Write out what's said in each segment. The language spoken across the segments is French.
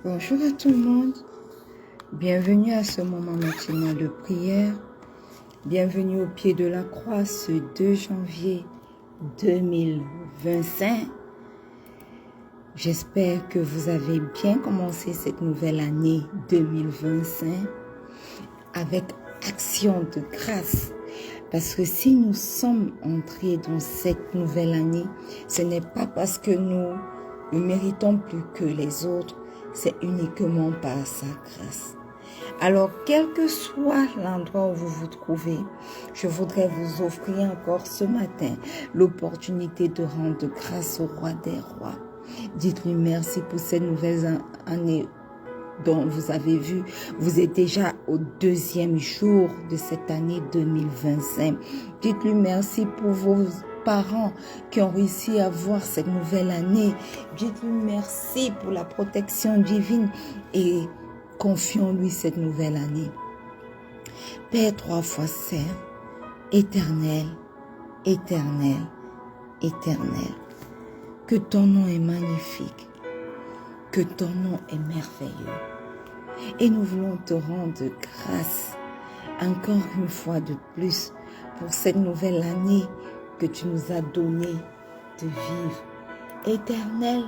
Bonjour à tout le monde, bienvenue à ce moment matinal de prière, bienvenue au pied de la croix ce 2 janvier 2025. J'espère que vous avez bien commencé cette nouvelle année 2025 avec action de grâce. Parce que si nous sommes entrés dans cette nouvelle année, ce n'est pas parce que nous ne méritons plus que les autres, c'est uniquement par sa grâce. Alors, quel que soit l'endroit où vous vous trouvez, je voudrais vous offrir encore ce matin l'opportunité de rendre grâce au roi des rois. Dites-lui merci pour cette nouvelle année dont vous avez vu, vous êtes déjà au 2e jour de cette année 2025. Dites-lui merci pour vos parents qui ont réussi à voir cette nouvelle année. Dites-lui merci pour la protection divine et confions-lui cette nouvelle année. Père 3 fois saint, éternel, éternel, éternel, que ton nom est magnifique, que ton nom est merveilleux. Et nous voulons te rendre grâce encore une fois de plus pour cette nouvelle année que tu nous as donné de vivre. Éternel,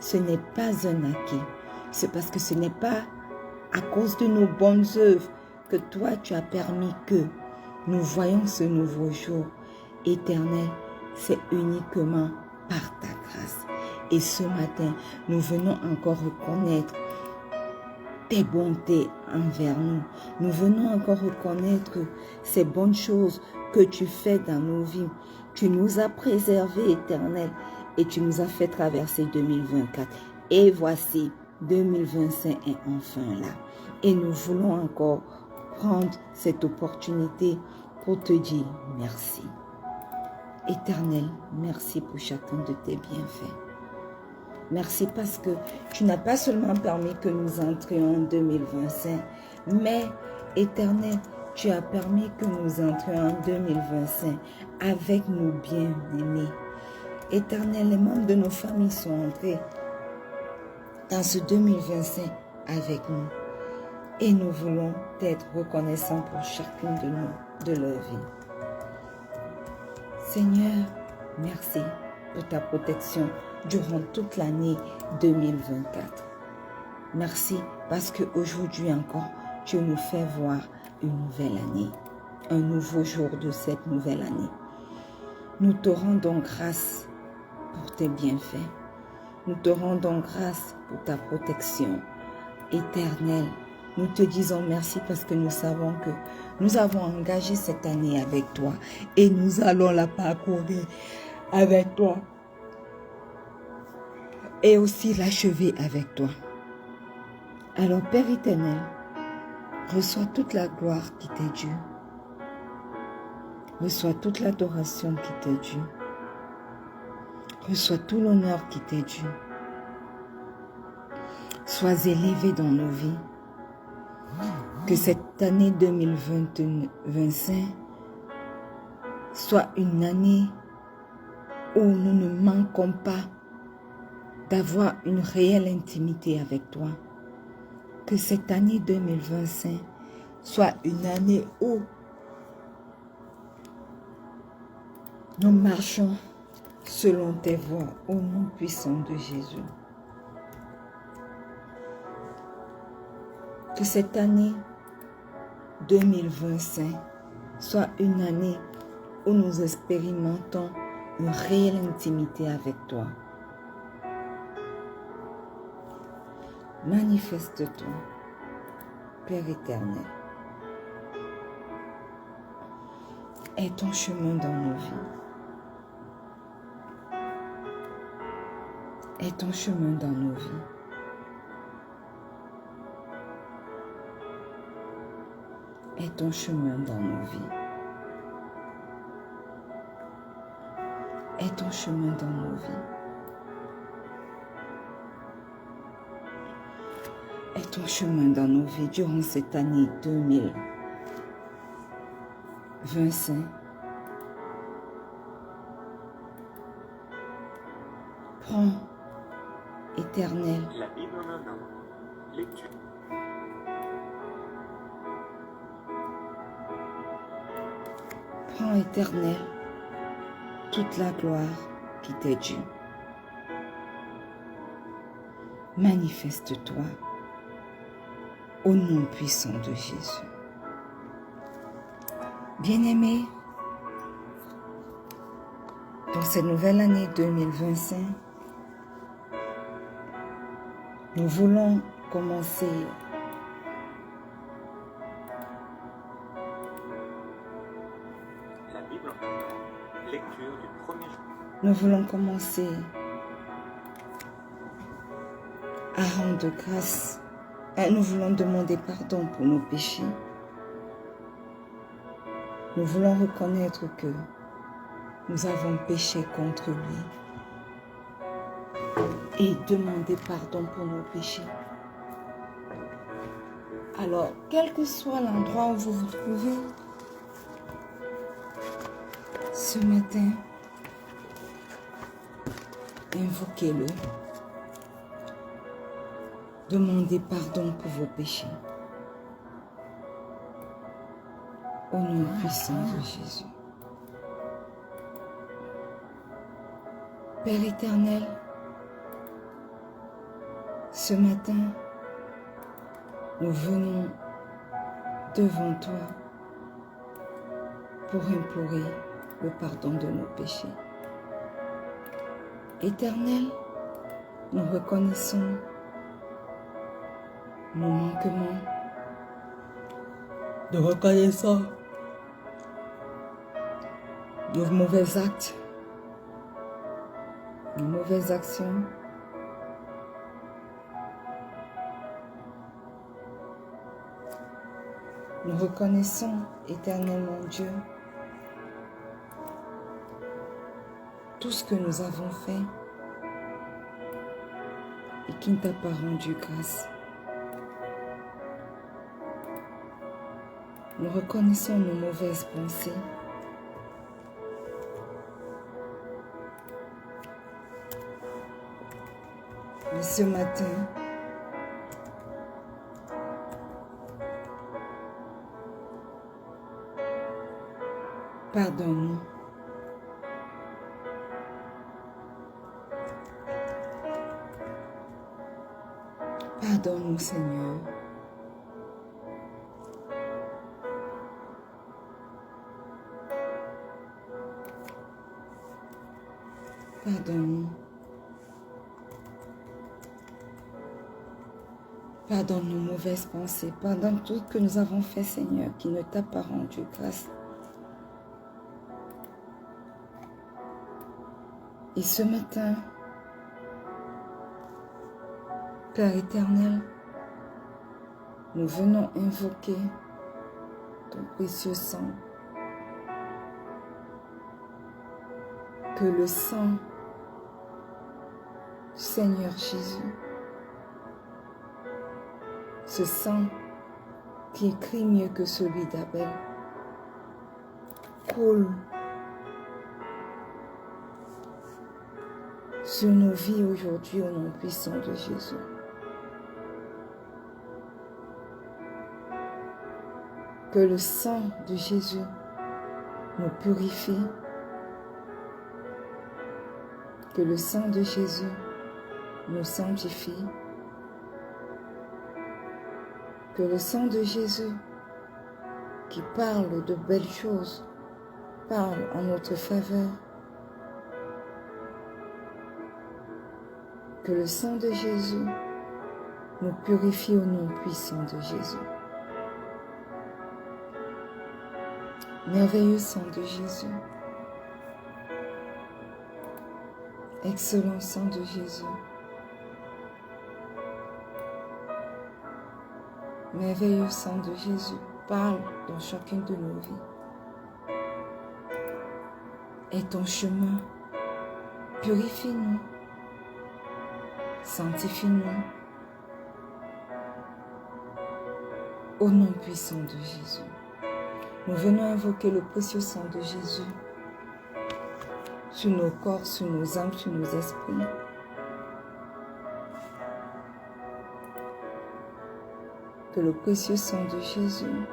ce n'est pas un acquis. C'est parce que ce n'est pas à cause de nos bonnes œuvres que toi tu as permis que nous voyons ce nouveau jour. Éternel, c'est uniquement par ta grâce. Et ce matin, nous venons encore reconnaître tes bontés envers nous. Nous venons encore reconnaître ces bonnes choses que tu fais dans nos vies. Tu nous as préservés, Éternel, et tu nous as fait traverser 2024. Et voici, 2025 est enfin là. Et nous voulons encore prendre cette opportunité pour te dire merci. Éternel, merci pour chacun de tes bienfaits. Merci parce que tu n'as pas seulement permis que nous entrions en 2025, mais Éternel, tu as permis que nous entrions en 2025 avec nos bien-aimés. Éternel, les membres de nos familles sont entrés dans ce 2025 avec nous. Et nous voulons être reconnaissants pour chacune de leur vie. Seigneur, merci pour ta protection durant toute l'année 2024. Merci parce qu'aujourd'hui encore, tu nous fais voir une nouvelle année, un nouveau jour de cette nouvelle année. Nous te rendons grâce pour tes bienfaits. Nous te rendons grâce pour ta protection éternelle. Nous te disons merci parce que nous savons que nous avons engagé cette année avec toi et nous allons la parcourir avec toi et aussi l'achever avec toi. Alors Père éternel, reçois toute la gloire qui t'est due. Reçois toute l'adoration qui t'est due. Reçois tout l'honneur qui t'est dû. Sois élevé dans nos vies. Que cette année 2025 soit une année où nous ne manquons pas d'avoir une réelle intimité avec toi. Que cette année 2025 soit une année où nous marchons selon tes voies, au nom puissant de Jésus. Que cette année 2025 soit une année où nous expérimentons une réelle intimité avec toi. Manifeste-toi, Père éternel. Aie ton chemin dans nos vies. Aie ton chemin dans nos vies. Aie ton chemin dans nos vies. est ton chemin dans nos vies. Est ton chemin dans nos vies durant cette année 2025. Prends, Éternel, La Bible en un an. Lecture. prends, Éternel, toute la gloire qui t'est due. Manifeste-toi au nom puissant de Jésus. Bien-aimés, dans cette nouvelle année 2025, nous voulons commencer La Bible en un an. Lecture du premier jour. Nous voulons commencer à rendre grâce. Nous voulons demander pardon pour nos péchés. Nous voulons reconnaître que nous avons péché contre lui et demander pardon pour nos péchés. Alors, quel que soit l'endroit où vous vous trouvez, ce matin, invoquez-le. Demandez pardon pour vos péchés. Au nom puissant de Jésus. Père éternel, ce matin, nous venons devant toi pour implorer le pardon de nos péchés. Éternel, nous reconnaissons nos manquements. Nous reconnaissons nos mauvais actes, nos mauvaises actions. Nous reconnaissons, éternellement Dieu, tout ce que nous avons fait et qui ne t'a pas rendu grâce. Nous reconnaissons nos mauvaises pensées. Mais ce matin, pardonne-nous. Pardonne-nous, Seigneur. Pardonne-nous. Pardonne nos mauvaises pensées. Pardonne tout ce que nous avons fait, Seigneur, qui ne t'a pas rendu grâce. Et ce matin, Père éternel, nous venons invoquer ton précieux sang. Que le sang du Seigneur Jésus, ce sang qui écrit mieux que celui d'Abel, coule sur nos vies aujourd'hui au nom puissant de Jésus. Que le sang de Jésus nous purifie. Que le sang de Jésus nous sanctifie. Que le sang de Jésus qui parle de belles choses parle en notre faveur. Que le sang de Jésus nous purifie au nom puissant de Jésus. Merveilleux sang de Jésus. Excellent sang de Jésus. Merveilleux sang de Jésus, parle dans chacune de nos vies. Est ton chemin Purifie-nous. Sanctifie-nous. Au nom puissant de Jésus. Nous venons invoquer le précieux sang de Jésus sur nos corps, sur nos âmes, sur nos esprits. Que le précieux sang de Jésus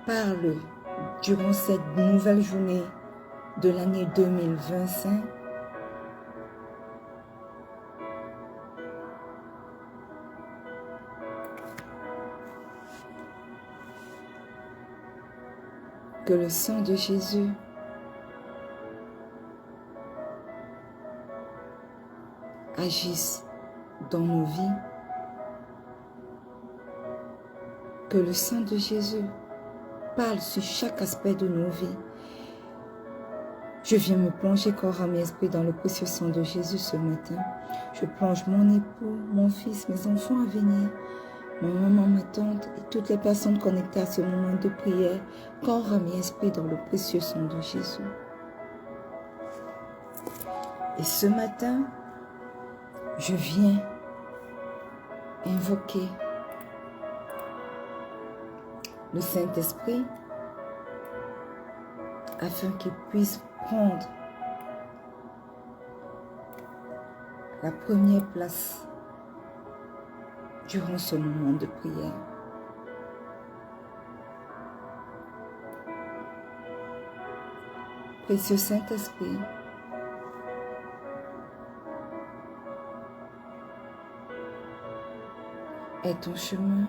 parle durant cette nouvelle journée de l'année 2025. Que le sang de Jésus agisse dans nos vies. Que le sang de Jésus parle sur chaque aspect de nos vies. Je viens me plonger corps, âme et esprit dans le précieux sang de Jésus ce matin. Je plonge mon époux, mon fils, mes enfants à venir, ma maman, ma tante et toutes les personnes connectées à ce moment de prière, corps, âme et esprit dans le précieux sang de Jésus. Et ce matin, je viens invoquer le Saint-Esprit afin qu'il puisse prendre la première place durant ce moment de prière. Précieux Saint-Esprit, aie ton chemin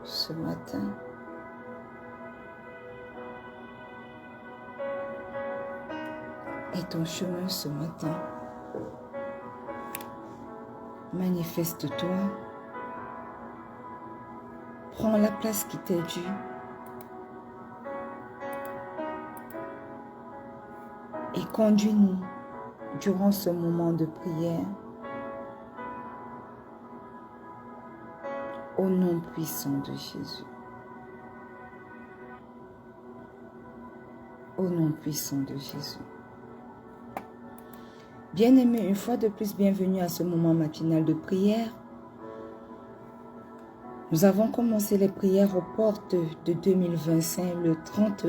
ce matin. Aie ton chemin ce matin. Manifeste-toi. Prends la place qui t'est due. Et conduis-nous durant ce moment de prière. Au nom puissant de Jésus. Au nom puissant de Jésus. Bien-aimés, une fois de plus, bienvenue à ce moment matinal de prière. Nous avons commencé les prières aux portes de 2025 le 30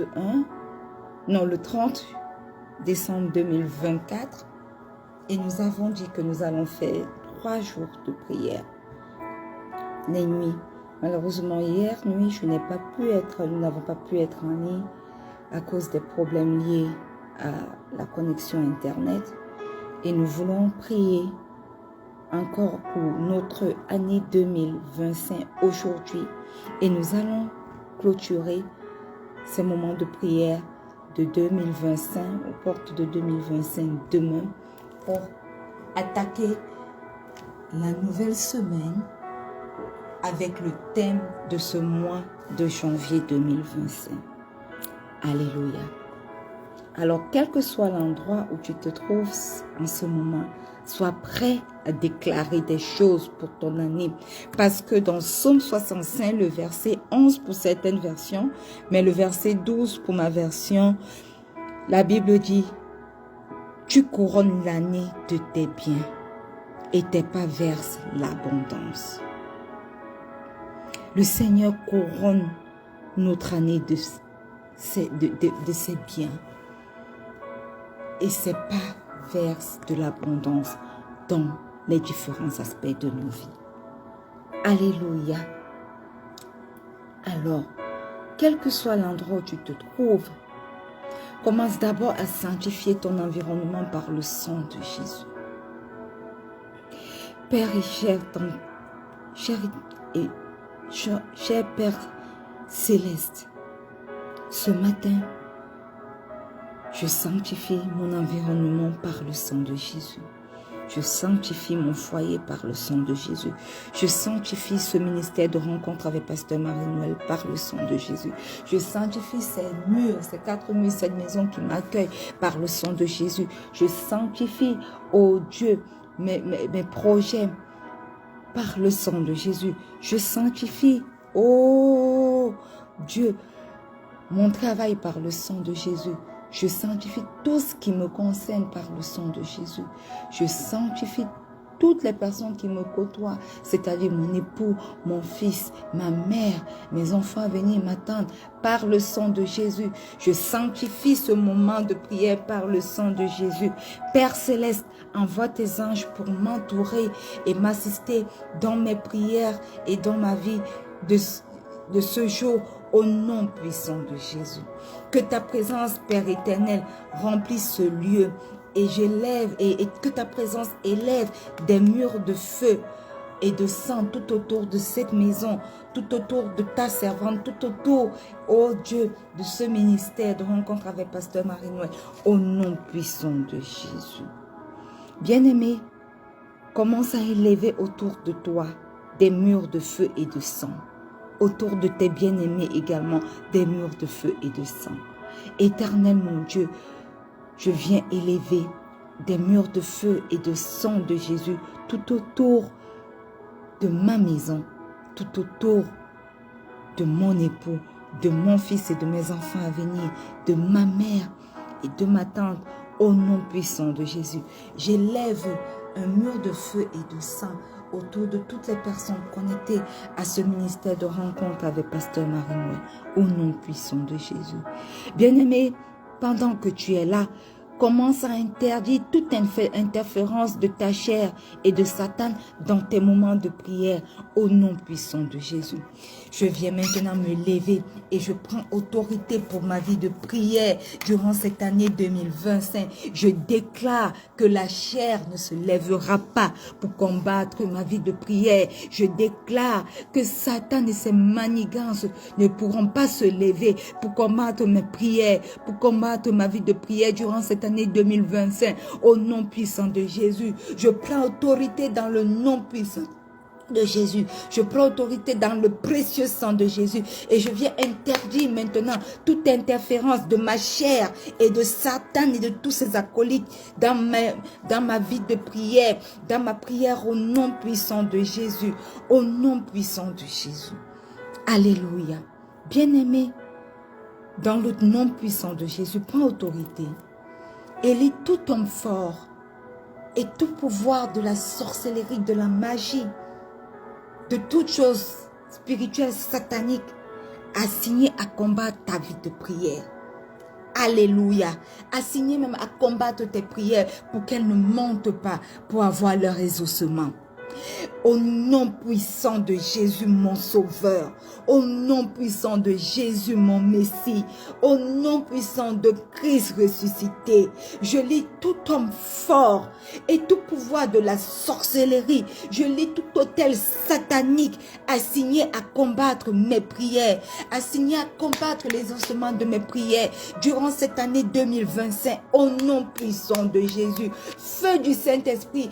décembre 2024. Et nous avons dit que nous allons faire 3 jours de prière. Les nuits. Malheureusement, hier nuit, nous n'avons pas pu être en ligne à cause des problèmes liés à la connexion Internet. Et nous voulons prier encore pour notre année 2025 aujourd'hui. Et nous allons clôturer ces moments de prière de 2025, aux portes de 2025 demain, pour attaquer la nouvelle semaine avec le thème de ce mois de janvier 2025. Alléluia. Alors, quel que soit l'endroit où tu te trouves en ce moment, sois prêt à déclarer des choses pour ton année. Parce que dans Psaume 65, le verset 11 pour certaines versions, mais le verset 12 pour ma version, la Bible dit, tu couronnes l'année de tes biens et tes pas versent l'abondance. Le Seigneur couronne notre année de ses biens. Et ses pas versent de l'abondance dans les différents aspects de nos vies. Alléluia. Alors, quel que soit l'endroit où tu te trouves, commence d'abord à sanctifier ton environnement par le sang de Jésus. Père et cher Père céleste, ce matin, je sanctifie mon environnement par le sang de Jésus. Je sanctifie mon foyer par le sang de Jésus. Je sanctifie ce ministère de rencontre avec Pasteur Marie-Noël par le sang de Jésus. Je sanctifie ces murs, ces 4 murs, cette maison qui m'accueille par le sang de Jésus. Je sanctifie, oh Dieu, mes projets par le sang de Jésus. Je sanctifie, oh Dieu, mon travail par le sang de Jésus. Je sanctifie tout ce qui me concerne par le sang de Jésus. Je sanctifie toutes les personnes qui me côtoient, c'est-à-dire mon époux, mon fils, ma mère, mes enfants à venir m'attendre, par le sang de Jésus. Je sanctifie ce moment de prière par le sang de Jésus. Père Céleste, envoie tes anges pour m'entourer et m'assister dans mes prières et dans ma vie de ce jour, au nom puissant de Jésus. Que ta présence, Père éternel, remplisse ce lieu. Et j'élève, et que ta présence élève des murs de feu et de sang tout autour de cette maison, tout autour de ta servante, tout autour, oh Dieu, de ce ministère de rencontre avec Pasteur Marie-Noël, au nom puissant de Jésus. Bien-aimé, commence à élever autour de toi des murs de feu et de sang. Autour de tes bien-aimés également, des murs de feu et de sang. Éternel mon Dieu, je viens élever des murs de feu et de sang de Jésus tout autour de ma maison, tout autour de mon époux, de mon fils et de mes enfants à venir, de ma mère et de ma tante, au nom puissant de Jésus. J'élève un mur de feu et de sang autour de toutes les personnes connectées à ce ministère de rencontre avec Pasteur Marie-Noël, au nom puissant de Jésus. Bien-aimé, pendant que tu es là, commence à interdire toute interférence de ta chair et de Satan dans tes moments de prière au nom puissant de Jésus. Je viens maintenant me lever et je prends autorité pour ma vie de prière durant cette année 2025. Je déclare que la chair ne se lèvera pas pour combattre ma vie de prière. Je déclare que Satan et ses manigances ne pourront pas se lever pour combattre mes prières, pour combattre ma vie de prière durant cette année 2025. Au nom puissant de Jésus, je prends autorité dans le nom puissant de Jésus. Je prends autorité dans le précieux sang de Jésus et je viens interdire maintenant toute interférence de ma chair et de Satan et de tous ses acolytes dans ma vie de prière, dans ma prière au nom puissant de Jésus, au nom puissant de Jésus. Alléluia. Bien-aimé, dans le nom puissant de Jésus, prends autorité. Élis tout homme fort et tout pouvoir de la sorcellerie, de la magie, de toutes choses spirituelles sataniques assignées à combattre ta vie de prière. Alléluia. Assignées même à combattre tes prières pour qu'elles ne montent pas pour avoir leur exaucement. Au nom puissant de Jésus, mon Sauveur. Au nom puissant de Jésus, mon Messie. Au nom puissant de Christ ressuscité. Je lis tout homme fort et tout pouvoir de la sorcellerie. Je lis tout autel satanique assigné à combattre mes prières. Assigné à combattre les ossements de mes prières. Durant cette année 2025, au nom puissant de Jésus. Feu du Saint-Esprit,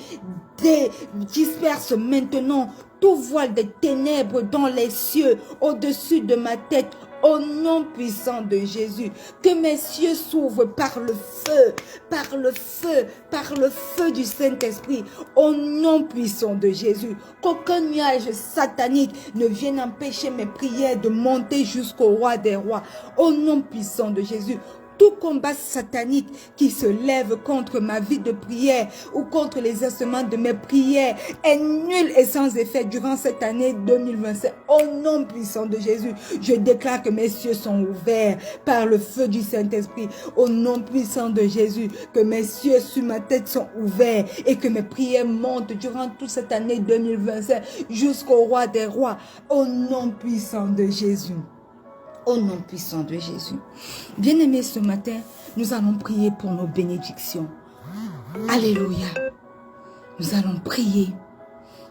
disperse maintenant tout voile des ténèbres dans les cieux, au-dessus de ma tête, au nom puissant de Jésus. Que mes cieux s'ouvrent par le feu, par le feu, par le feu du Saint-Esprit, au nom puissant de Jésus. Qu'aucun nuage satanique ne vienne empêcher mes prières de monter jusqu'au roi des rois, au nom puissant de Jésus. Tout combat satanique qui se lève contre ma vie de prière ou contre les instruments de mes prières est nul et sans effet durant cette année 2025. Au nom puissant de Jésus, je déclare que mes cieux sont ouverts par le feu du Saint-Esprit. Au nom puissant de Jésus, que mes cieux sur ma tête sont ouverts et que mes prières montent durant toute cette année 2025 jusqu'au roi des rois. Au nom puissant de Jésus. Au nom puissant de Jésus. Bien-aimés, ce matin, nous allons prier pour nos bénédictions. Alléluia. Nous allons prier.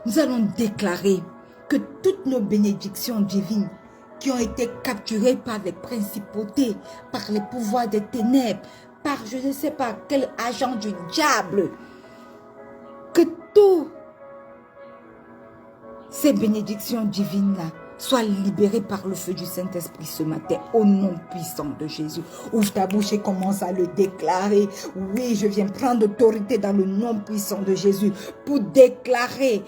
Nous allons déclarer que toutes nos bénédictions divines qui ont été capturées par les principautés, par les pouvoirs des ténèbres, par je ne sais pas quel agent du diable, que toutes ces bénédictions divines-là sois libéré par le feu du Saint-Esprit ce matin, au nom puissant de Jésus. Ouvre ta bouche et commence à le déclarer. Oui, je viens prendre autorité dans le nom puissant de Jésus pour déclarer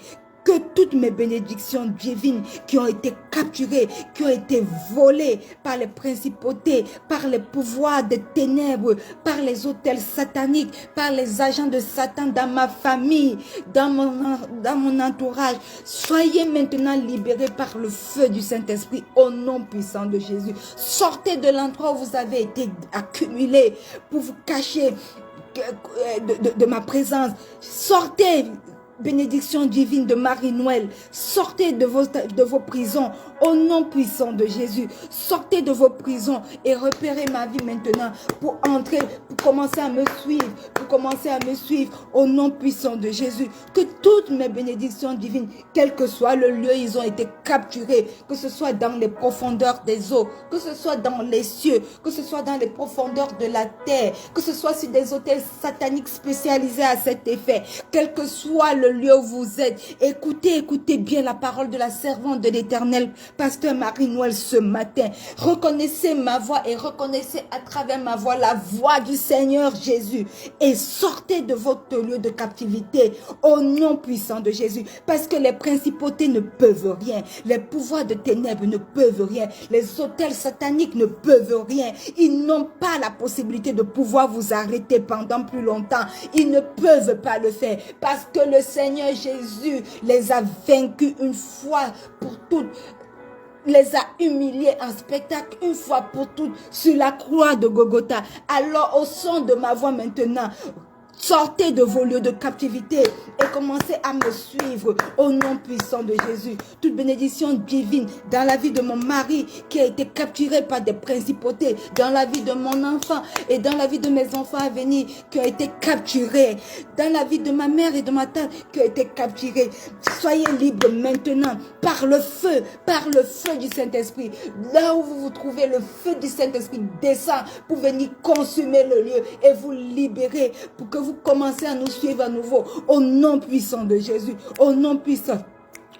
que toutes mes bénédictions divines qui ont été capturées, qui ont été volées par les principautés, par les pouvoirs des ténèbres, par les autels sataniques, par les agents de Satan dans ma famille, dans mon entourage, soyez maintenant libérés par le feu du Saint-Esprit au nom puissant de Jésus. Sortez de l'endroit où vous avez été accumulés pour vous cacher de ma présence. Sortez, bénédiction divine de Marie-Noël. Sortez de vos prisons au nom puissant de Jésus. Sortez de vos prisons et repérez ma vie maintenant pour entrer, pour commencer à me suivre, au nom puissant de Jésus. Que toutes mes bénédictions divines, quel que soit le lieu, ils ont été capturés, que ce soit dans les profondeurs des eaux, que ce soit dans les cieux, que ce soit dans les profondeurs de la terre, que ce soit sur des hôtels sataniques spécialisés à cet effet, quel que soit le lieu où vous êtes, écoutez bien la parole de la servante de l'Éternel, Pasteur Marie-Noël, ce matin. Reconnaissez ma voix et reconnaissez à travers ma voix la voix du Seigneur Jésus et sortez de votre lieu de captivité au nom puissant de Jésus, parce que les principautés ne peuvent rien, les pouvoirs de ténèbres ne peuvent rien, les hôtels sataniques ne peuvent rien, ils n'ont pas la possibilité de pouvoir vous arrêter pendant plus longtemps, ils ne peuvent pas le faire, parce que le Seigneur Jésus les a vaincus une fois pour toutes, les a humiliés en spectacle une fois pour toutes sur la croix de Golgotha. Alors au son de ma voix maintenant, sortez de vos lieux de captivité et commencez à me suivre au nom puissant de Jésus. Toute bénédiction divine dans la vie de mon mari qui a été capturé par des principautés, dans la vie de mon enfant et dans la vie de mes enfants à venir qui ont été capturés, dans la vie de ma mère et de ma tante qui ont été capturés. Soyez libres maintenant par le feu du Saint-Esprit. Là où vous vous trouvez, le feu du Saint-Esprit descend pour venir consumer le lieu et vous libérer pour que vous commencez à nous suivre à nouveau au nom puissant de Jésus, au nom puissant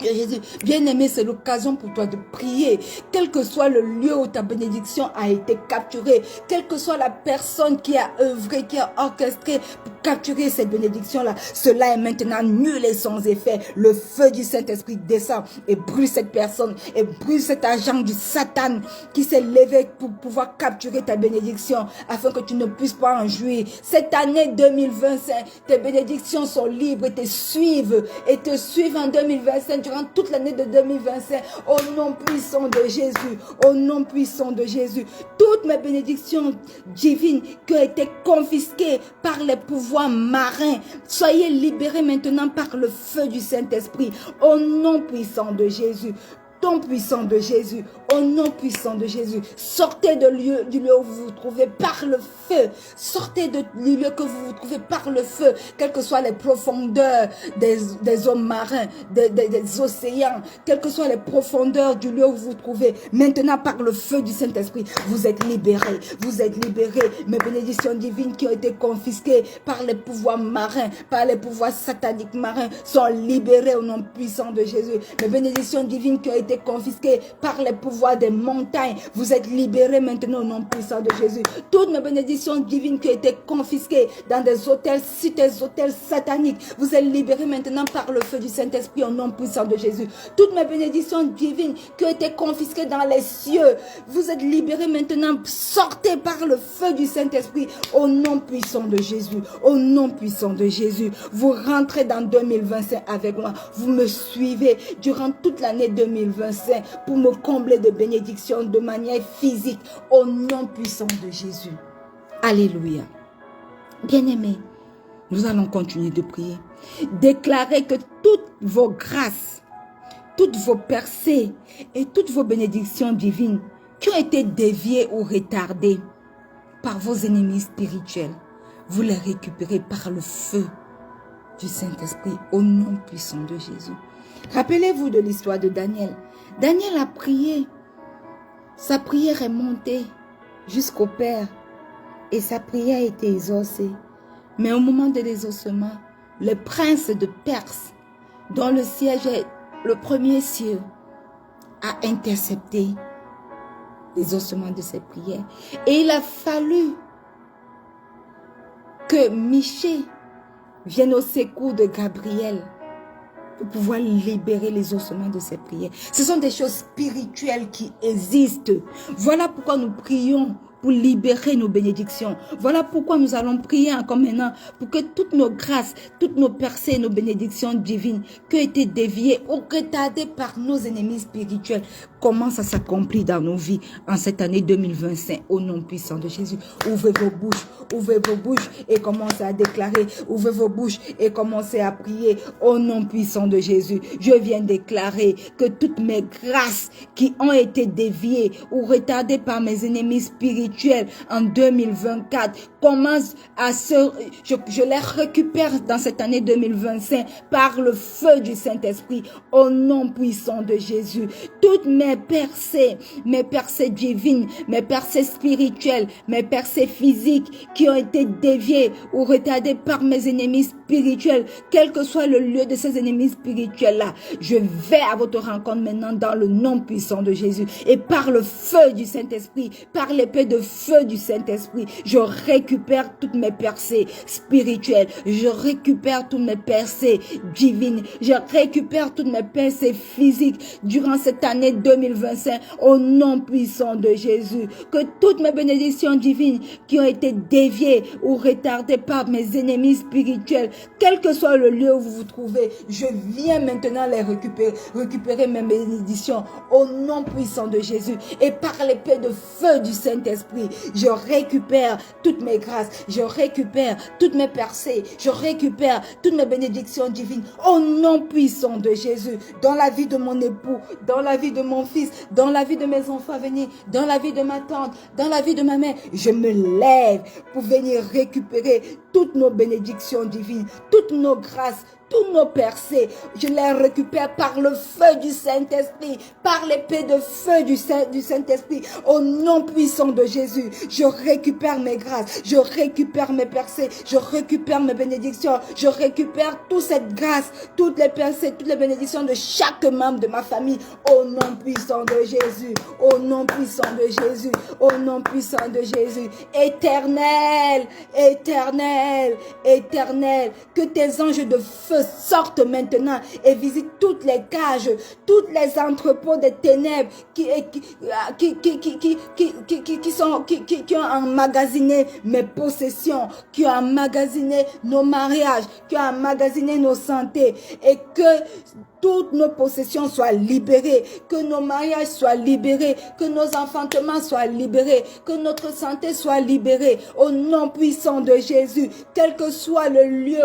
de Jésus. Bien-aimé, c'est l'occasion pour toi de prier, quel que soit le lieu où ta bénédiction a été capturée, quelle que soit la personne qui a œuvré, qui a orchestré pour capturer cette bénédiction-là. Cela est maintenant nul et sans effet. Le feu du Saint-Esprit descend et brûle cette personne et brûle cet agent du Satan qui s'est levé pour pouvoir capturer ta bénédiction afin que tu ne puisses pas en jouir. Cette année 2025, tes bénédictions sont libres et te suivent en 2025. Durant toute l'année de 2025, au nom puissant de Jésus, au nom puissant de Jésus, toutes mes bénédictions divines qui ont été confisquées par les pouvoirs marins, soyez libérés maintenant par le feu du Saint-Esprit, au nom puissant de Jésus. Nom puissant de Jésus, au nom puissant de Jésus, sortez du lieu où vous vous trouvez par le feu, sortez du lieu que vous vous trouvez par le feu, quelles que soient les profondeurs des eaux marins, des océans, quelles que soient les profondeurs du lieu où vous vous trouvez, maintenant par le feu du Saint-Esprit, vous êtes libérés, mes bénédictions divines qui ont été confisquées par les pouvoirs marins, par les pouvoirs sataniques marins, sont libérées au nom puissant de Jésus, mes bénédictions divines qui ont été confisquées par les pouvoirs des montagnes, vous êtes libérés maintenant au nom puissant de Jésus. Toutes mes bénédictions divines qui ont été confisquées dans des hôtels, des hôtels sataniques, vous êtes libérés maintenant par le feu du Saint-Esprit au nom puissant de Jésus. Toutes mes bénédictions divines qui ont été confisquées dans les cieux, vous êtes libérés maintenant, sortez par le feu du Saint-Esprit au nom puissant de Jésus, au nom puissant de Jésus. Vous rentrez dans 2025 avec moi, vous me suivez durant toute l'année 2025 pour me combler de bénédictions de manière physique au nom puissant de Jésus. Alléluia. Bien-aimés, nous allons continuer de prier. Déclarez que toutes vos grâces, toutes vos percées et toutes vos bénédictions divines qui ont été déviées ou retardées par vos ennemis spirituels, vous les récupérez par le feu du Saint-Esprit au nom puissant de Jésus. Rappelez-vous de l'histoire de Daniel. Daniel a prié. Sa prière est montée jusqu'au Père et sa prière a été exaucée. Mais au moment de l'exaucement, le prince de Perse, dont le siège est le premier cieux, a intercepté l'exaucement de ses prières. Et il a fallu que Michée vienne au secours de Gabriel pour pouvoir libérer les ossements de ces prières. Ce sont des choses spirituelles qui existent. Voilà pourquoi nous prions pour libérer nos bénédictions. Voilà pourquoi nous allons prier encore maintenant pour que toutes nos grâces, toutes nos percées, nos bénédictions divines qui ont été déviées ou retardées par nos ennemis spirituels commencent à s'accomplir dans nos vies en cette année 2025 au nom puissant de Jésus. Ouvrez vos bouches et commencez à déclarer. Ouvrez vos bouches et commencez à prier au nom puissant de Jésus. Je viens déclarer que toutes mes grâces qui ont été déviées ou retardées par mes ennemis spirituels en 2024 commencent à je les récupère dans cette année 2025 par le feu du Saint-Esprit au nom puissant de Jésus. Toutes mes percées divines, mes percées spirituelles, mes percées physiques qui ont été déviées ou retardées par mes ennemis spirituels, quel que soit le lieu de ces ennemis spirituels-là, je vais à votre rencontre maintenant dans le nom puissant de Jésus et par le feu du Saint-Esprit, par l'épée de feu du Saint-Esprit, je récupère toutes mes percées spirituelles, je récupère toutes mes percées divines, je récupère toutes mes percées physiques durant cette année 2025 au nom puissant de Jésus. Que toutes mes bénédictions divines qui ont été déviées ou retardées par mes ennemis spirituels, quel que soit le lieu où vous vous trouvez, je viens maintenant les récupérer mes bénédictions au nom puissant de Jésus et par l'épée de feu du Saint-Esprit, je récupère toutes mes grâces, je récupère toutes mes percées, je récupère toutes mes bénédictions divines au nom puissant de Jésus, dans la vie de mon époux, dans la vie de mon fils, dans la vie de mes enfants à venir, dans la vie de ma tante, dans la vie de ma mère. Je me lève pour venir récupérer toutes nos bénédictions divines, toutes nos grâces, tous nos percées, je les récupère par le feu du Saint-Esprit, par l'épée de feu du Saint-Esprit, au nom puissant de Jésus. Je récupère mes grâces, je récupère mes percées, je récupère mes bénédictions, je récupère toute cette grâce, toutes les percées, toutes les bénédictions de chaque membre de ma famille, au nom puissant de Jésus, au nom puissant de Jésus, au nom puissant de Jésus. Éternel, éternel, éternel, que tes anges de feu sortent maintenant et visitent toutes les cages, toutes les entrepôts des ténèbres qui ont emmagasiné mes possessions, qui ont emmagasiné nos mariages, qui ont emmagasiné nos santé, et que toutes nos possessions soient libérées, que nos mariages soient libérés, que nos enfantements soient libérés, que notre santé soit libérée au nom puissant de Jésus, quel que soit le lieu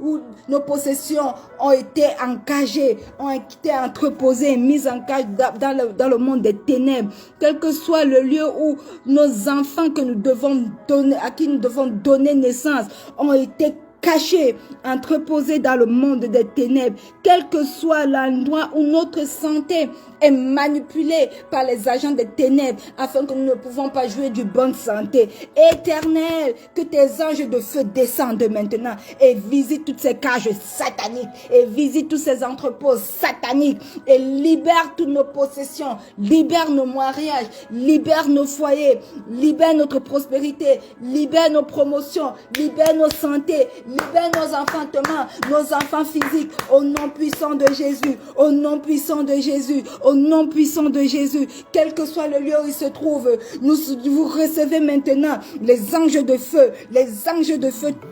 où nos possessions ont été encagées, ont été entreposées, mises en cage dans le monde des ténèbres, quel que soit le lieu où nos enfants que nous devons donner, à qui nous devons donner naissance, ont été cachés, entreposés dans le monde des ténèbres, quel que soit l'endroit où notre santé est manipulée par les agents des ténèbres, afin que nous ne pouvons pas jouir du bonne santé. Éternel, que tes anges de feu descendent maintenant et visitent toutes ces cages sataniques, et visitent tous ces entrepôts sataniques, et libère toutes nos possessions, libère nos mariages, libère nos foyers, libère notre prospérité, libère nos promotions, libère nos santé, libère nos enfantements, nos enfants physiques, au nom puissant de Jésus, au nom puissant de Jésus, au nom puissant de Jésus, quel que soit le lieu où il se trouve, vous recevez maintenant les anges de feu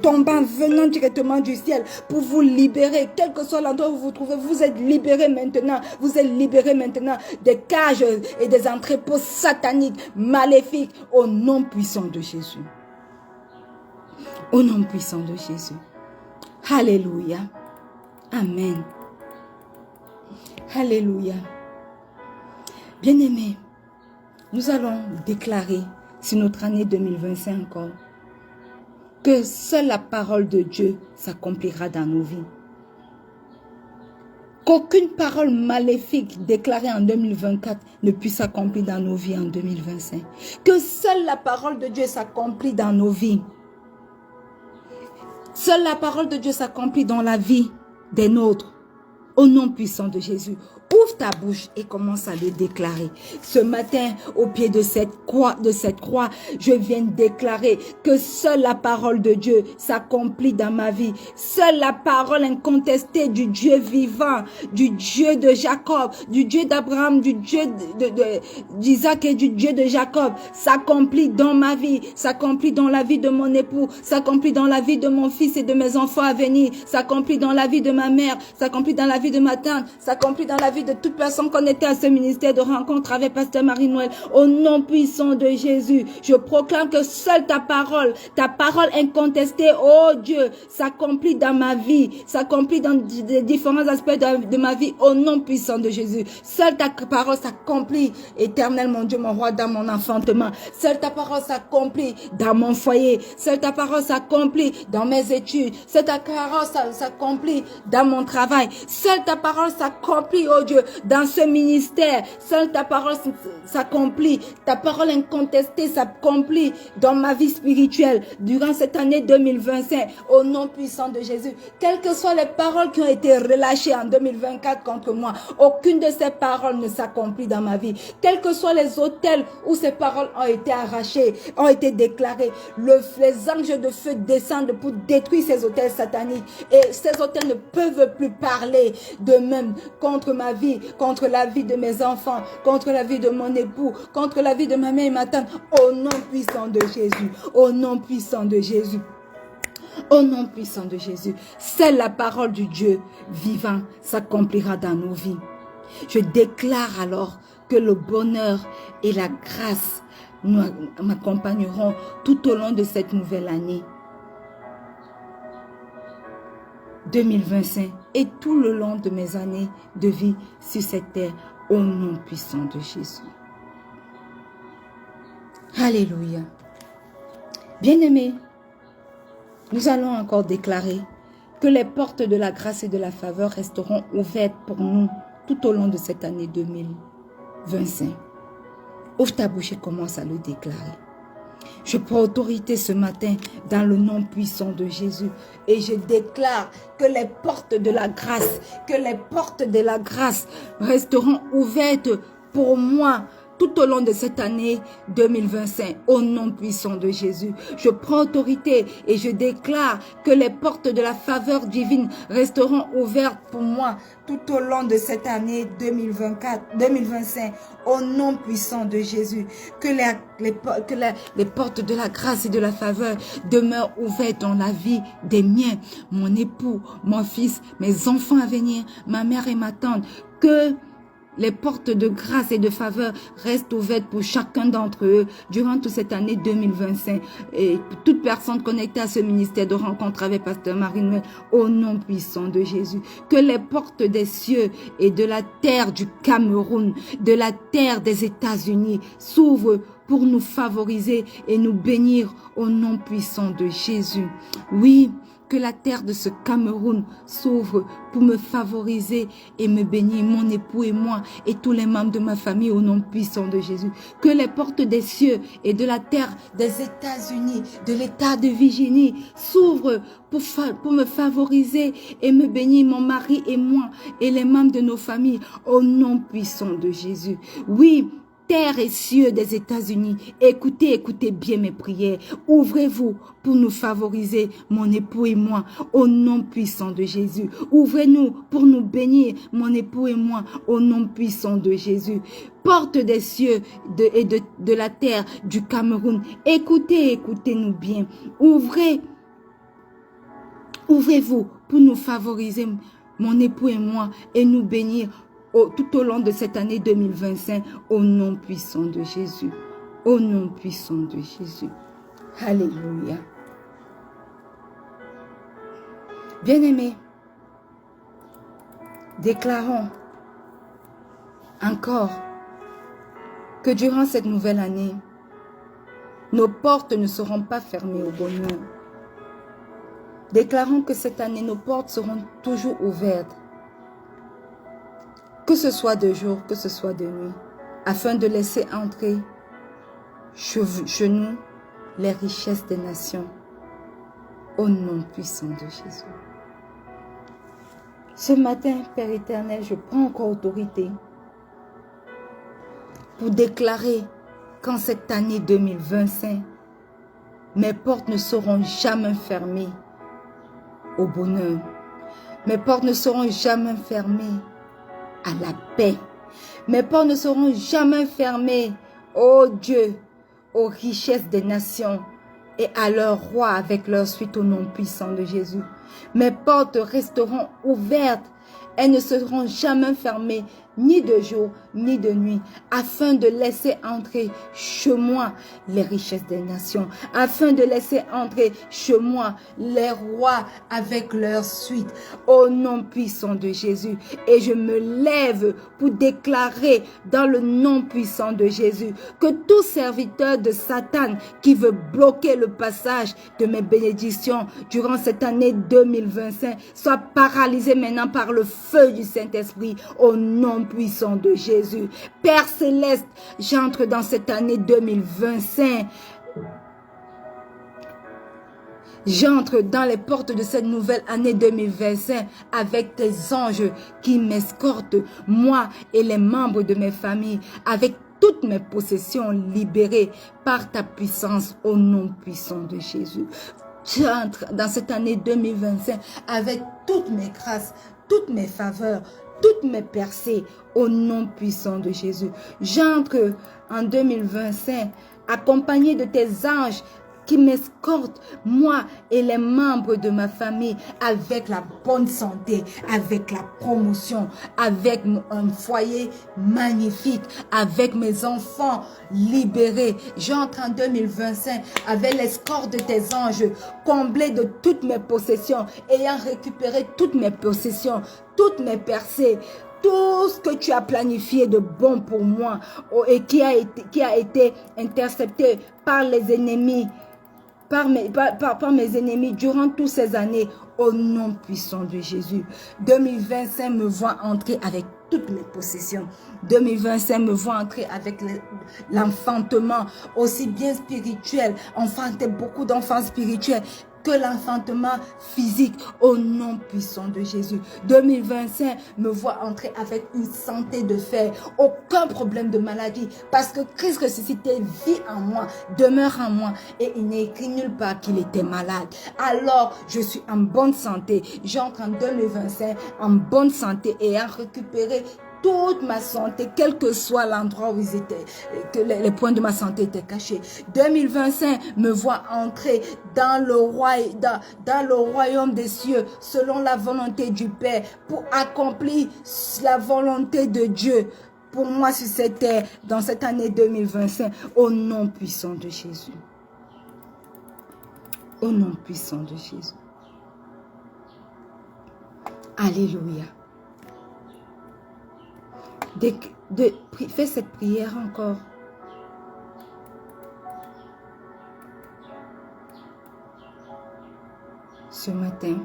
tombant, venant directement du ciel pour vous libérer, quel que soit l'endroit où vous vous trouvez, vous êtes libérés maintenant des cages et des entrepôts sataniques, maléfiques, au nom puissant de Jésus. Au nom puissant de Jésus. Alléluia. Amen. Alléluia. Bien-aimés, nous allons déclarer sur notre année 2025 encore que seule la parole de Dieu s'accomplira dans nos vies. Qu'aucune parole maléfique déclarée en 2024 ne puisse s'accomplir dans nos vies en 2025. Que seule la parole de Dieu s'accomplit dans nos vies. Seule la parole de Dieu s'accomplit dans la vie des nôtres. Au nom puissant de Jésus. Où Ouvre ta bouche et commence à le déclarer. Ce matin, au pied de cette croix, je viens de déclarer que seule la parole de Dieu s'accomplit dans ma vie. Seule la parole incontestée du Dieu vivant, du Dieu de Jacob, du Dieu d'Abraham, du Dieu d'Isaac et du Dieu de Jacob s'accomplit dans ma vie, s'accomplit dans la vie de mon époux, s'accomplit dans la vie de mon fils et de mes enfants à venir, s'accomplit dans la vie de ma mère, s'accomplit dans la vie de ma tante, s'accomplit dans la vie de toute personne connectée à ce ministère de rencontre avec Pasteur Marie-Noël. Au nom puissant de Jésus, je proclame que seule ta parole incontestée, oh Dieu, s'accomplit dans ma vie, s'accomplit dans les différents aspects de ma vie, au nom puissant de Jésus. Seule ta parole s'accomplit, éternel mon Dieu, mon roi, dans mon enfantement. Seule ta parole s'accomplit dans mon foyer. Seule ta parole s'accomplit dans mes études. Seule ta parole s'accomplit dans mon travail. Seule ta parole s'accomplit, oh Dieu, dans ce ministère. Seule ta parole s'accomplit. Ta parole incontestée s'accomplit dans ma vie spirituelle durant cette année 2025. Au nom puissant de Jésus. Quelles que soient les paroles qui ont été relâchées en 2024 contre moi, aucune de ces paroles ne s'accomplit dans ma vie. Quels que soient les autels où ces paroles ont été arrachées, ont été déclarées, les anges de feu descendent pour détruire ces autels sataniques. Et ces autels ne peuvent plus parler de même contre ma vie, contre la vie de mes enfants, contre la vie de mon époux, contre la vie de ma mère et ma tante. Au nom puissant de Jésus. Au nom puissant de Jésus. Au nom puissant de Jésus. Seule la parole du Dieu vivant s'accomplira dans nos vies. Je déclare alors que le bonheur et la grâce m'accompagneront tout au long de cette nouvelle année 2025 et tout le long de mes années de vie sur cette terre, au nom puissant de Jésus. Alléluia. Bien-aimés, nous allons encore déclarer que les portes de la grâce et de la faveur resteront ouvertes pour nous tout au long de cette année 2025. Ouvre ta bouche et commence à le déclarer. Je prends autorité ce matin dans le nom puissant de Jésus et je déclare que les portes de la grâce, resteront ouvertes pour moi tout au long de cette année 2025, au nom puissant de Jésus. Je prends autorité et je déclare que les portes de la faveur divine resteront ouvertes pour moi tout au long de cette année 2025, au nom puissant de Jésus. Que les portes de la grâce et de la faveur demeurent ouvertes dans la vie des miens, mon époux, mon fils, mes enfants à venir, ma mère et ma tante. Que les portes de grâce et de faveur restent ouvertes pour chacun d'entre eux durant toute cette année 2025. Et pour toute personne connectée à ce ministère de rencontre avec Pasteur Marie-Noël, au nom puissant de Jésus. Que les portes des cieux et de la terre du Cameroun, de la terre des États-Unis s'ouvrent pour nous favoriser et nous bénir au nom puissant de Jésus. Oui, que la terre de ce Cameroun s'ouvre pour me favoriser et me bénir, mon époux et moi, et tous les membres de ma famille au nom puissant de Jésus. Que les portes des cieux et de la terre des États-Unis, de l'État de Virginie, s'ouvrent pour me favoriser et me bénir, mon mari et moi, et les membres de nos familles, au nom puissant de Jésus. Oui, terre et cieux des États-Unis, écoutez bien mes prières. Ouvrez-vous pour nous favoriser, mon époux et moi, au nom puissant de Jésus. Ouvrez-nous pour nous bénir, mon époux et moi, au nom puissant de Jésus. Porte des cieux et de la terre du Cameroun, écoutez-nous bien. Ouvrez-vous pour nous favoriser, mon époux et moi, et nous bénir tout au long de cette année 2025, au nom puissant de Jésus. Au nom puissant de Jésus. Alléluia. Bien-aimés, déclarons encore que durant cette nouvelle année, nos portes ne seront pas fermées au bonheur. Déclarons que cette année, nos portes seront toujours ouvertes. Que ce soit de jour, que ce soit de nuit, afin de laisser entrer chez nous les richesses des nations, au nom puissant de Jésus. Ce matin, Père éternel, je prends encore autorité pour déclarer qu'en cette année 2025, mes portes ne seront jamais fermées au bonheur. Mes portes ne seront jamais fermées à la paix. Mes portes ne seront jamais fermées, ô Dieu, aux richesses des nations et à leurs rois avec leur suite au nom puissant de Jésus. Mes portes resteront ouvertes. Elles ne seront jamais fermées, ni de jour, ni de nuit, afin de laisser entrer chez moi les richesses des nations, afin de laisser entrer chez moi les rois avec leur suite, au nom puissant de Jésus. Et je me lève pour déclarer dans le nom puissant de Jésus que tout serviteur de Satan qui veut bloquer le passage de mes bénédictions durant cette année 2025 soit paralysé maintenant par le feu du Saint-Esprit, au nom puissant de Jésus. Père Céleste, j'entre dans cette année 2025. J'entre dans les portes de cette nouvelle année 2025 avec tes anges qui m'escortent, moi et les membres de mes familles, avec toutes mes possessions libérées par ta puissance, au nom puissant de Jésus. J'entre dans cette année 2025 avec toutes mes grâces, toutes mes faveurs, toutes mes percées, au nom puissant de Jésus. J'entre en 2025 accompagné de tes anges qui m'escortent, moi et les membres de ma famille, avec la bonne santé, avec la promotion, avec un foyer magnifique, avec mes enfants libérés. J'entre en 2025 avec l'escorte de tes anges, comblés de toutes mes possessions, ayant récupéré toutes mes possessions, toutes mes percées, tout ce que tu as planifié de bon pour moi et qui a été intercepté par les ennemis, par mes ennemis durant toutes ces années, au nom puissant de Jésus. 2025 me voit entrer avec toutes mes possessions. 2025 me voit entrer avec l'enfantement, aussi bien spirituel, enfanter beaucoup d'enfants spirituels, que l'enfantement physique, au nom puissant de Jésus. 2025 me voit entrer avec une santé de fer, aucun problème de maladie, parce que Christ ressuscité vit en moi, demeure en moi, et il n'est écrit nulle part qu'il était malade. Alors, je suis en bonne santé. J'entre en 2025 en bonne santé et à récupérer toute ma santé, quel que soit l'endroit où ils étaient, que les points de ma santé étaient cachés. 2025 me voit entrer dans le royaume des cieux, selon la volonté du Père, pour accomplir la volonté de Dieu pour moi sur cette terre, dans cette année 2025, au nom puissant de Jésus. Au nom puissant de Jésus. Alléluia. Fais cette prière encore. Ce matin,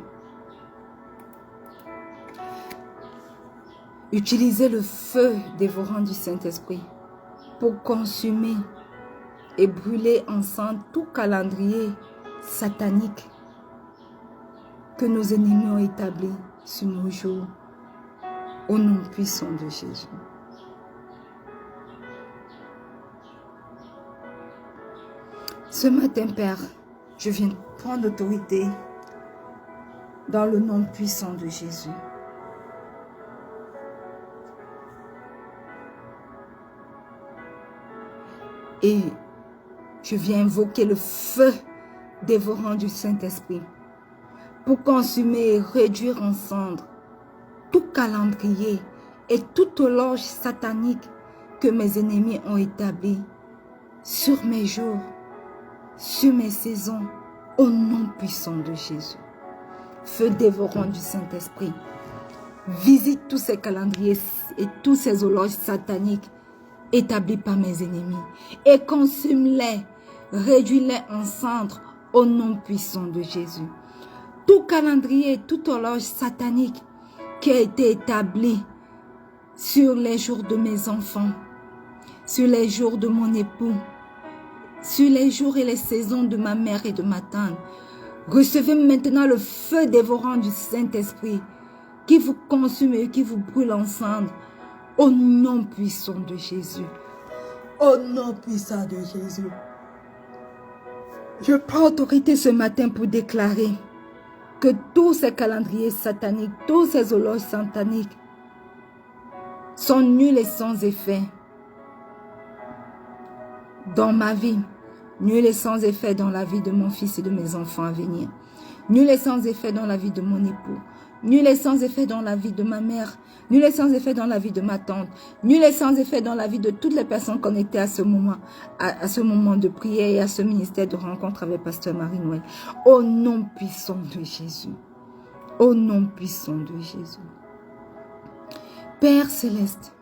utilisez le feu dévorant du Saint-Esprit pour consumer et brûler ensemble tout calendrier satanique que nos ennemis ont établi sur nos jours. Au nom puissant de Jésus. Ce matin, Père, je viens prendre l'autorité dans le nom puissant de Jésus. Et je viens invoquer le feu dévorant du Saint-Esprit pour consumer et réduire en cendres tout calendrier et toute horloge satanique que mes ennemis ont établi sur mes jours, sur mes saisons, au nom puissant de Jésus. Feu dévorant du Saint-Esprit, visite tous ces calendriers et tous ces horloges sataniques établis par mes ennemis et consume-les, réduis-les en cendres au nom puissant de Jésus. Tout calendrier, toute horloge satanique qui a été établi sur les jours de mes enfants, sur les jours de mon époux, sur les jours et les saisons de ma mère et de ma tante. Recevez maintenant le feu dévorant du Saint-Esprit qui vous consume et qui vous brûle en cendres. Au nom puissant de Jésus. Au nom puissant de Jésus. Je prends autorité ce matin pour déclarer que tous ces calendriers sataniques, tous ces horloges sataniques sont nuls et sans effet dans ma vie, nuls et sans effet dans la vie de mon fils et de mes enfants à venir, nuls et sans effet dans la vie de mon époux, nul et sans effet dans la vie de ma mère, nul et sans effet dans la vie de ma tante, nul et sans effet dans la vie de toutes les personnes connectées à ce moment, de prière et à ce ministère de rencontre avec Pasteur Marie-Noël. Au nom puissant de Jésus. Au nom puissant de Jésus. Père Céleste,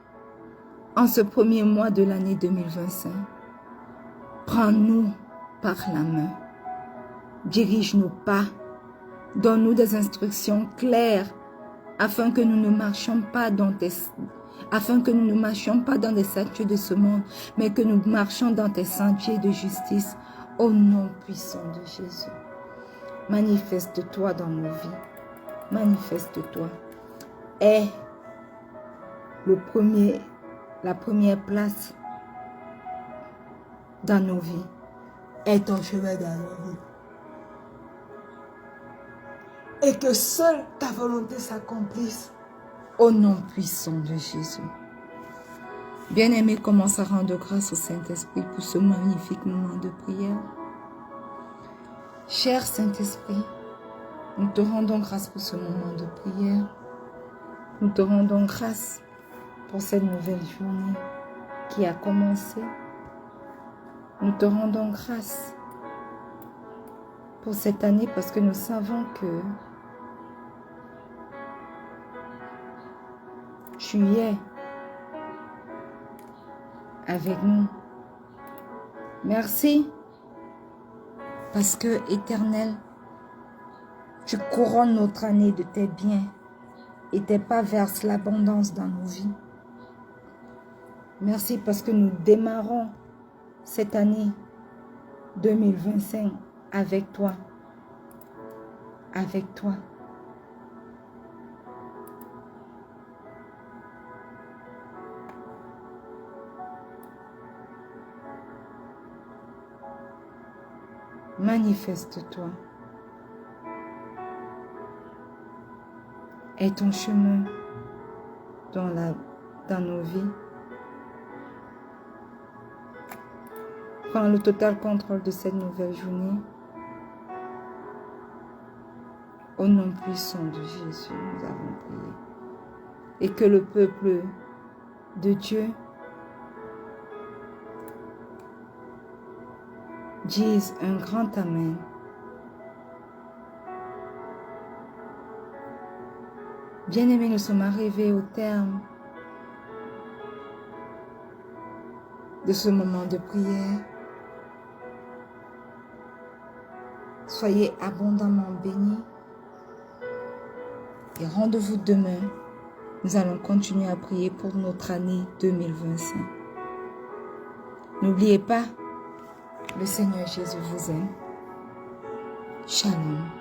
en ce premier mois de l'année 2025, prends-nous par la main, dirige nos pas, donne-nous des instructions claires afin que nous ne marchions pas dans des sentiers de ce monde, mais que nous marchions dans tes sentiers de justice au nom puissant de Jésus. Manifeste-toi dans nos vies. Manifeste-toi. Aie la première place dans nos vies. Aie ton chemin dans nos vies. Et que seule ta volonté s'accomplisse au nom puissant de Jésus. Bien-aimé, commence à rendre grâce au Saint-Esprit pour ce magnifique moment de prière. Cher Saint-Esprit, nous te rendons grâce pour ce moment de prière. Nous te rendons grâce pour cette nouvelle journée qui a commencé. Nous te rendons grâce pour cette année parce que nous savons que tu es avec nous. Merci parce que, Éternel, tu couronnes notre année de tes biens et tes pas versent l'abondance dans nos vies. Merci parce que nous démarrons cette année 2025 avec toi. Avec toi. Manifeste-toi. Aie ton chemin dans nos vies. Prends le total contrôle de cette nouvelle journée. Au nom puissant de Jésus, nous avons prié. Et que le peuple de Dieu dise un grand Amen. Bien-aimés, nous sommes arrivés au terme de ce moment de prière. Soyez abondamment bénis et rendez-vous demain. Nous allons continuer à prier pour notre année 2025. N'oubliez pas, le Seigneur Jésus vous aime. Shalom.